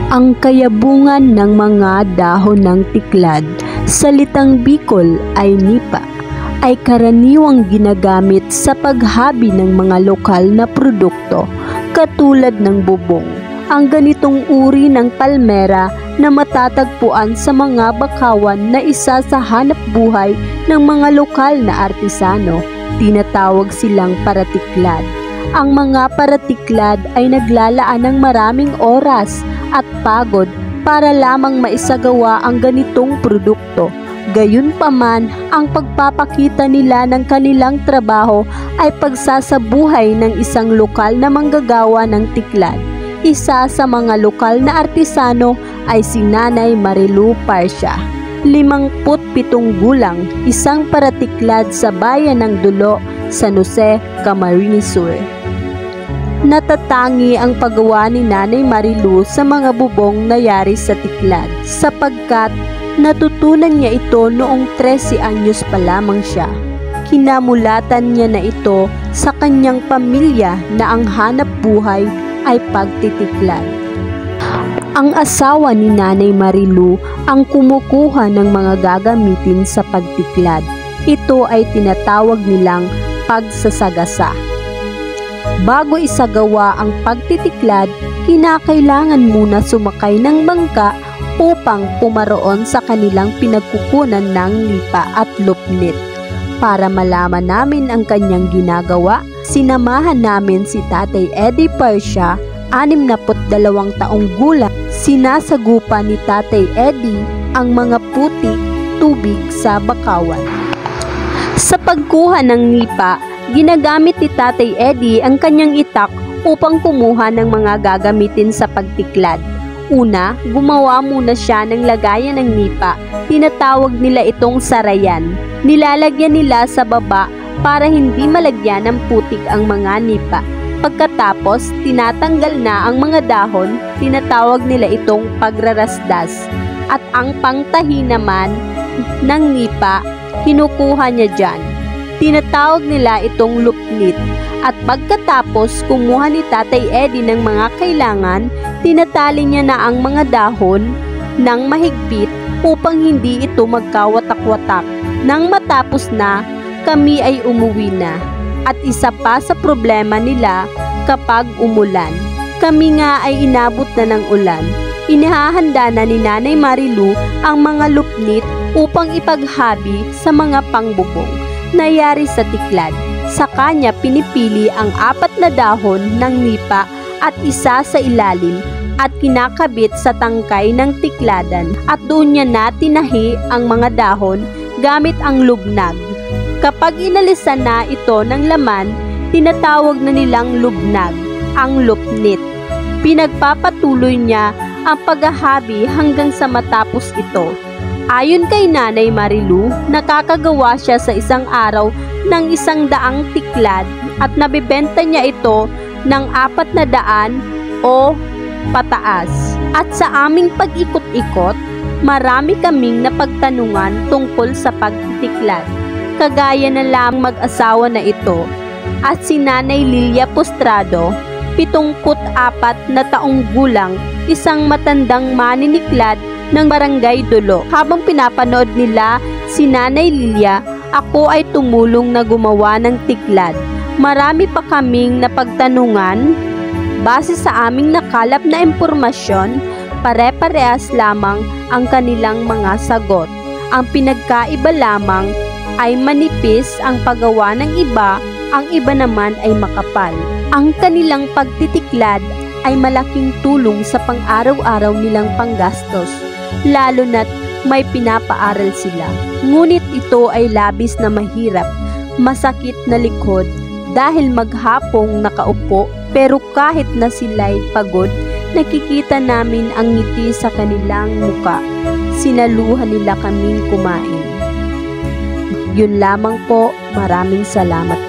Ang kayabungan ng mga dahon ng tiklad, salitang Bicol ay nipa, ay karaniwang ginagamit sa paghabi ng mga lokal na produkto katulad ng bubong. Ang ganitong uri ng palmera na matatagpuan sa mga bakawan na isa sa hanap buhay ng mga lokal na artisano, tinatawag silang paratiklad. Ang mga paratiklad ay naglalaan ng maraming oras at pagod para lamang maisagawa ang ganitong produkto. Gayunpaman, ang pagpapakita nila ng kanilang trabaho ay pagsasabuhay ng isang lokal na manggagawa ng tiklad. Isa sa mga lokal na artisano ay si Nanay Marilu Parcia, 57 gulang, isang paratiklad sa bayan ng Dulo, San Jose, Camarines Sur. Natatangi ang paggawa ni Nanay Marilu sa mga bubong na yari sa tiklad sapagkat natutunan niya ito noong 13 anyos pa lamang siya. Kinamulatan niya na ito sa kanyang pamilya na ang hanap buhay ay pagtitiklad. Ang asawa ni Nanay Marilu ang kumukuha ng mga gagamitin sa pagtiklad. Ito ay tinatawag nilang pagsasagasa. Bago isagawa ang pagtitiklad, kinakailangan muna sumakay ng bangka upang pumaroon sa kanilang pinagkukunan ng nipa at lupnit. Para malaman namin ang kanyang ginagawa, sinamahan namin si Tatay Eddie Parcia, 62 taong gulang. Sinasagupa ni Tatay Eddie ang mga putik tubig sa bakawan. Sa pagkuha ng nipa, ginagamit ni Tatay Eddie ang kanyang itak upang kumuha ng mga gagamitin sa pagtiklad. Una, gumawa muna siya ng lagayan ng nipa. Tinatawag nila itong sarayan. Nilalagyan nila sa baba para hindi malagyan ng putik ang mga nipa. Pagkatapos, tinatanggal na ang mga dahon, tinatawag nila itong pagrarasdas. At ang pangtahi naman ng nipa, kinukuha niya dyan. Tinatawag nila itong lupnit. At pagkatapos kumuha ni Tatay Eddie ng mga kailangan, tinatali niya na ang mga dahon ng mahigpit upang hindi ito magkawatak-watak. Nang matapos na, kami ay umuwi na. At isa pa sa problema nila kapag umulan. Kami nga ay inabot na ng ulan. Inihahanda na ni Nanay Marilu ang mga lupnit upang ipaghabi sa mga pangbubong na yari sa tiklad. Sa kanya pinipili ang 4 na dahon ng nipa at isa sa ilalim at kinakabit sa tangkay ng tikladan at doon niya na tinahi ang mga dahon gamit ang lubnag. Kapag inalisan na ito ng laman, tinatawag na nilang lubnag, ang lupnit. Pinagpapatuloy niya ang paghahabi hanggang sa matapos ito. Ayon kay Nanay Marilu, nakakagawa siya sa isang araw ng 100 tiklad at nabibenta niya ito ng 400 o pataas. At sa aming pag-ikot-ikot, marami kaming napagtanungan tungkol sa pagtitiklad. Kagaya na lang mag-asawa na ito at si Nanay Lilia Postrado, 74 na taong gulang, isang matandang maniniklad ng Barangay Dulo. Habang pinapanood nila si Nanay Lilia, ako ay tumulong na gumawa ng tiklad. Marami pa kaming napagtanungan. Base sa aming nakalap na impormasyon, pare-parehas lamang ang kanilang mga sagot. Ang pinagkaiba lamang ay manipis ang paggawa ng iba, ang iba naman ay makapal. Ang kanilang pagtitiklad ay malaking tulong sa pang-araw-araw nilang panggastos, lalo na't may pinapaaral sila. Ngunit ito ay labis na mahirap, masakit na likod dahil maghapong nakaupo, pero kahit na sila'y pagod, nakikita namin ang ngiti sa kanilang muka. Sinaluhan nila kaming kumain. Yun lamang po, maraming salamat.